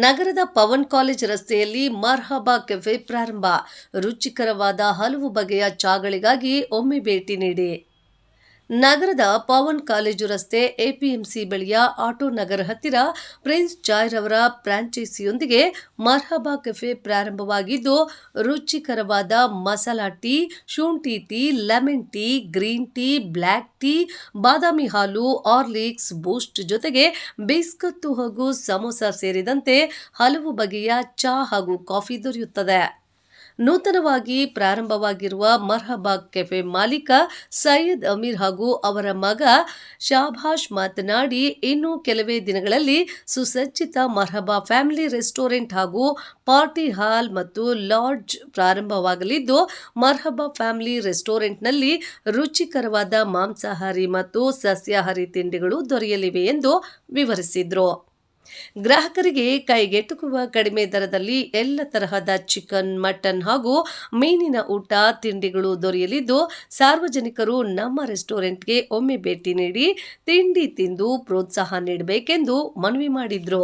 ನಗರದ ಪವನ್ ಕಾಲೇಜ್ ರಸ್ತೆಯಲ್ಲಿ ಮರ್ಹಬಾ ಕೆಫೆ ಪ್ರಾರಂಭ. ರುಚಿಕರವಾದ ಹಲವು ಬಗೆಯ ಚಾಗಳಿಗಾಗಿ ಒಮ್ಮೆ ಭೇಟಿ ನೀಡಿ. ನಗರದ ಪವನ್ ಕಾಲೇಜು ರಸ್ತೆ ಎಪಿಎಂಸಿ ಬಳಿಯ ಆಟೋ ನಗರ ಹತ್ತಿರ ಪ್ರಿನ್ಸ್ ಜಾಯ್ ರವರ ಫ್ರಾಂಚೈಸಿಯೊಂದಿಗೆ ಮರ್ಹಬಾ ಕೆಫೆ ಪ್ರಾರಂಭವಾಗಿದ್ದು, ರುಚಿಕರವಾದ ಮಸಾಲಾ ಟೀ, ಶುಂಠಿ tea, lemon tea, green tea, black tea, ಬಾದಾಮಿ ಹಾಲು, ಹಾರ್ಲಿಕ್ಸ್, ಬೂಸ್ಟ್ ಜೊತೆಗೆ ಬಿಸ್ಕತ್ತು ಹಾಗೂ ಸಮೋಸ ಸೇರಿದಂತೆ ಹಲವು ಬಗೆಯ ಚಾ ಹಾಗೂ ಕಾಫಿ ದೊರೆಯುತ್ತದೆ. ನೂತನವಾಗಿ ಪ್ರಾರಂಭವಾಗಿರುವ ಮರ್ಹಬಾ ಕೆಫೆ ಮಾಲೀಕ ಸೈಯದ್ ಅಮೀರ್ ಹಾಗೂ ಅವರ ಮಗ ಶಾಬಾಷ್ ಮಾತನಾಡಿ, ಇನ್ನು ಕೆಲವೇ ದಿನಗಳಲ್ಲಿ ಸುಸಜ್ಜಿತ ಮರ್ಹಬಾ ಫ್ಯಾಮಿಲಿ ರೆಸ್ಟೋರೆಂಟ್ ಹಾಗೂ ಪಾರ್ಟಿ ಹಾಲ್ ಮತ್ತು ಲಾಡ್ಜ್ ಪ್ರಾರಂಭವಾಗಲಿದ್ದು, ಮರ್ಹಬಾ ಫ್ಯಾಮಿಲಿ ರೆಸ್ಟೋರೆಂಟ್ನಲ್ಲಿ ರುಚಿಕರವಾದ ಮಾಂಸಾಹಾರಿ ಮತ್ತು ಸಸ್ಯಾಹಾರಿ ತಿಂಡಿಗಳು ದೊರೆಯಲಿವೆ ಎಂದು ವಿವರಿಸಿದರು. ಗ್ರಾಹಕರಿಗೆ ಕೈಗೆಟುಕುವ ಕಡಿಮೆ ದರದಲ್ಲಿ ಎಲ್ಲ ತರಹದ ಚಿಕನ್, ಮಟನ್ ಹಾಗೂ ಮೀನಿನ ಊಟ, ತಿಂಡಿಗಳು ದೊರೆಯಲಿದ್ದು, ಸಾರ್ವಜನಿಕರು ನಮ್ಮ ರೆಸ್ಟೋರೆಂಟ್ಗೆ ಒಮ್ಮೆ ಭೇಟಿ ನೀಡಿ ತಿಂಡಿ ತಿಂದು ಪ್ರೋತ್ಸಾಹ ನೀಡಬೇಕೆಂದು ಮನವಿ ಮಾಡಿದರು.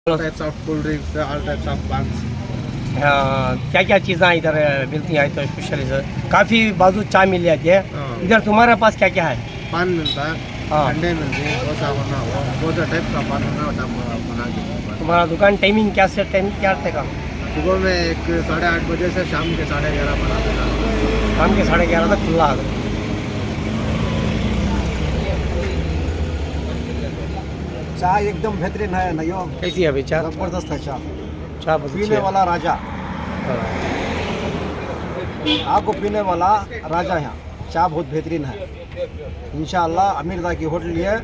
All types of cool drinks, all types of buns. क्या क्या चीज़ें इधर मिलती हैं? तो स्पेशल इधर काफ़ी बाजू चाय मिल जाती है। हाँ। इधर तुम्हारे पास क्या क्या है? पान मिलता है, हाँ। अंडे मिलते हैं, डोसा बना हुआ, बहुत से टाइप का पान बना के। तुम्हारा दुकान टाइमिंग क्या से टाइम क्या रहेगा? सुबह में 8:30 बजे से शाम के 11:30 बना देना। शाम के 11:30 तक खुला है। चाय एकदम बेहतरीन है नयो, कैसी है अभी चाय? जबरदस्त है चाय, चाय बहुत अच्छी पीने है। वाला राजा, आपको पीने वाला राजा यहाँ चाय बहुत बेहतरीन है। इंशाअल्लाह अमीरदा की होटल है,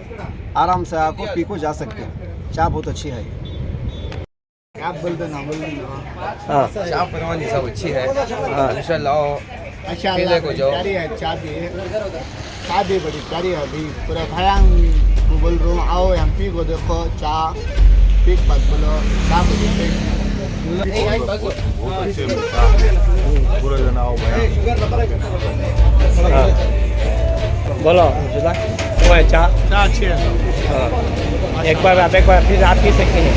आराम से आपको पी को जा सकते हैं, चाय बहुत अच्छी है। आप बोलते ना हाँ चाय परवानी सब अच्छी है। हाँ। इंशाल्लाह अच्छा पीने को जाओ। प्यारी है, चाय भी बड़ी प्यारी है। अभी पूरा भायांग को बोल रहा हूँ, आओ यहाँ पी को देखो, चाय पी बात बोलो, चाय को देखो। बहुत अच्छे मिलता है, पूरा जन आओ भाई। हाँ। बोलो जुदा वो है चाय। चाय अच्छी है। हाँ। एक बार फिर आप पी सकते हैं।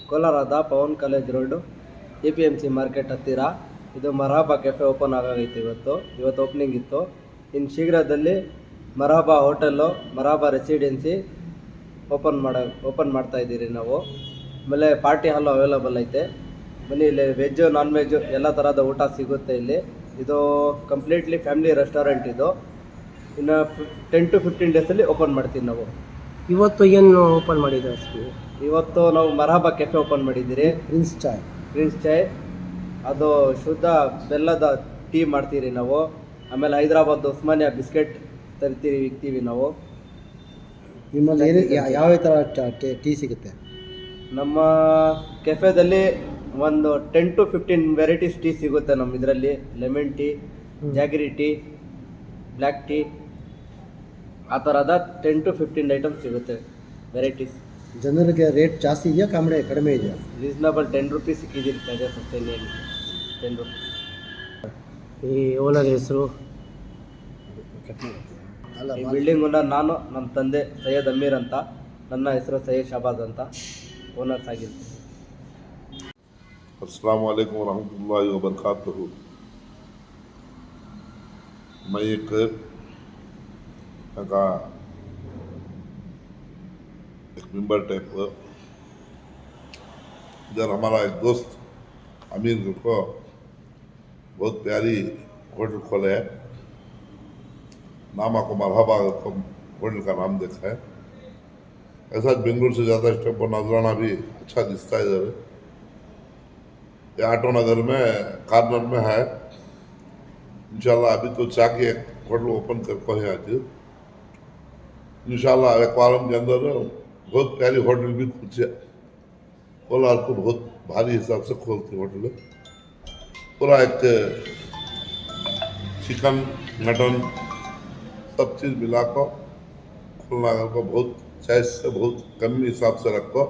ಕೋಲಾರದ Pavan college road APMC market ಹತ್ತಿರ ಇದು ಮರ್ಹಬಾ ಕೆಫೆ ಓಪನ್ ಆಗೋಗೈತೆ. ಇವತ್ತು ಓಪನಿಂಗ್ ಇತ್ತು. ಇನ್ನು ಶೀಘ್ರದಲ್ಲಿ Marhaba hotel, Marhaba residency open ಮಾಡ್ತಾ ಇದ್ದೀರಿ ನಾವು. ಆಮೇಲೆ ಪಾರ್ಟಿ ಹಾಲು ಅವೈಲಬಲ್ ಐತೆ. ಬನ್ನಿ, ಇಲ್ಲಿ ವೆಜ್ಜು ನಾನ್ ವೆಜ್ಜು ಎಲ್ಲ ಥರದ ಊಟ ಸಿಗುತ್ತೆ ಇಲ್ಲಿ. ಇದು ಕಂಪ್ಲೀಟ್ಲಿ ಫ್ಯಾಮಿಲಿ ರೆಸ್ಟೋರೆಂಟ್ ಇದು. ಇನ್ನು 10 to 15 ಡೇಸಲ್ಲಿ ಓಪನ್ ಮಾಡ್ತೀವಿ ನಾವು. ಇವತ್ತು ಏನು ಓಪನ್ ಮಾಡಿದ್ದಾರೆ ಸ್ಕೂಲ್? ಇವತ್ತು ನಾವು ಮರಹಬಾ ಕೆಫೆ ಓಪನ್ ಮಾಡಿದ್ದೀರಿ. प्रिंस चाय ಪ್ರಿನ್ಸ್ ಚಾಯ್, ಅದು ಶುದ್ಧ ಬೆಲ್ಲದ ಟೀ ಮಾಡ್ತೀರಿ ನಾವು. ಆಮೇಲೆ ಹೈದರಾಬಾದ್ ಉಸ್ಮಾನಿಯಾ ಬಿಸ್ಕೆಟ್ ವಿಕ್ತೀವಿ ನಾವು. ನಿಮ್ಮಲ್ಲಿ ಯಾವ ಥರ ಟೀ ಸಿಗುತ್ತೆ? ನಮ್ಮ ಕೆಫೆದಲ್ಲಿ ಒಂದು 10 to 15 ವೆರೈಟೀಸ್ ಟೀ ಸಿಗುತ್ತೆ ನಮ್ಮ ಇದರಲ್ಲಿ. Lemon tea, jaggery tea, black tea, ಆ ಥರದ 10 to 15 ಐಟಮ್ಸ್ ಸಿಗುತ್ತೆ ವೆರೈಟೀಸ್. ಜನರಿಗೆ ರೇಟ್ ಜಾಸ್ತಿ ಇದೆಯಾ ಕಡಿಮೆ ಇದೆಯಾ? ರೀಸನಬಲ್ 10 ರುಪೀಸ್ ಸಿಕ್ಕಿದ್ದೀರಿ ತಾಜಾ ಸಸ್ತೆಯಲ್ಲಿ 10 ರುಪೀಸ್. ಈ ಓನರ್ ಹೆಸರು? ಅಲ್ಲ ಈ ಬಿಲ್ಡಿಂಗನ್ನು ನಾನು, ನಮ್ಮ ತಂದೆ ಸೈಯದ್ ಅಮೀರ್ ಅಂತ, ನನ್ನ ಹೆಸರು ಸೈಯದ್ ಶಹಬಾಜ್ ಅಂತ, ಓನರ್ಸ್ ಆಗಿರ್ತೀನಿ. अस्सलाम वालेकुम रहमतुल्लाहि व बरकातहू। मैं एक मेंबर टाइप इधर हमारा एक दोस्त अमीर को बहुत प्यारी होटल खोले है, नाम आपको मरहबा होटल का नाम देखा है। ऐसा बेंगलुरु से ज़्यादा स्टेप पर नजराना भी अच्छा दिखता है इधर। ये आटो नगर में कार्नर में है। इंशाल्लाह अभी तो चाह के होटल ओपन करते हैं आज। इंशाल्लाह एक्वारियम के अंदर बहुत प्यारी होटल भी कोलार को बहुत भारी हिसाब से खोलती होटल। पूरा एक चिकन मटन सब चीज़ मिला को खोलना को बहुत चॉइस से बहुत कम हिसाब से रखो।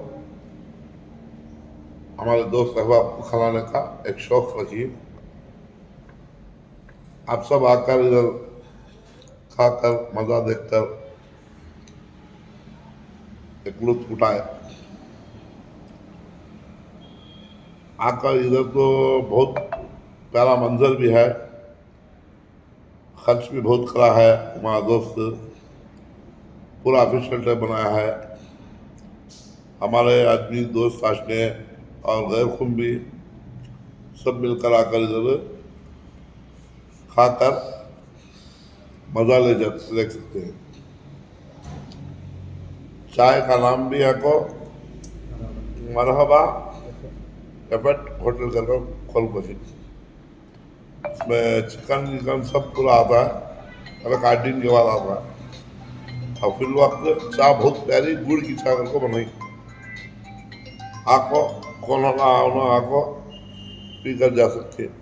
हमारे दोस्त अहबाब को खिलाने का एक शौक रखिए। आप सब आकर इधर खाकर मज़ा देखकर एक लुत्फ उठाए। आकर इधर तो बहुत प्यारा मंजर भी है, खर्च भी बहुत करा है। हमारा दोस्त पूरा ऑफिशियल टाइप बनाया है। हमारे आदमी दोस्त आशने और गैर खुम भी सब मिलकर आकर इधर खाकर मज़ा ले सकते हैं। चाय का नाम भी है को मरहबा कैफेट होटल करके खोल को। इसमें चिकन सब पूरा आता है, अगर 8 दिन के बाद आता है। और फिर वक्त चाय बहुत प्यारी गुड़ की चाय करके बनाई। आको कौन आको पी कर जा सकते हैं।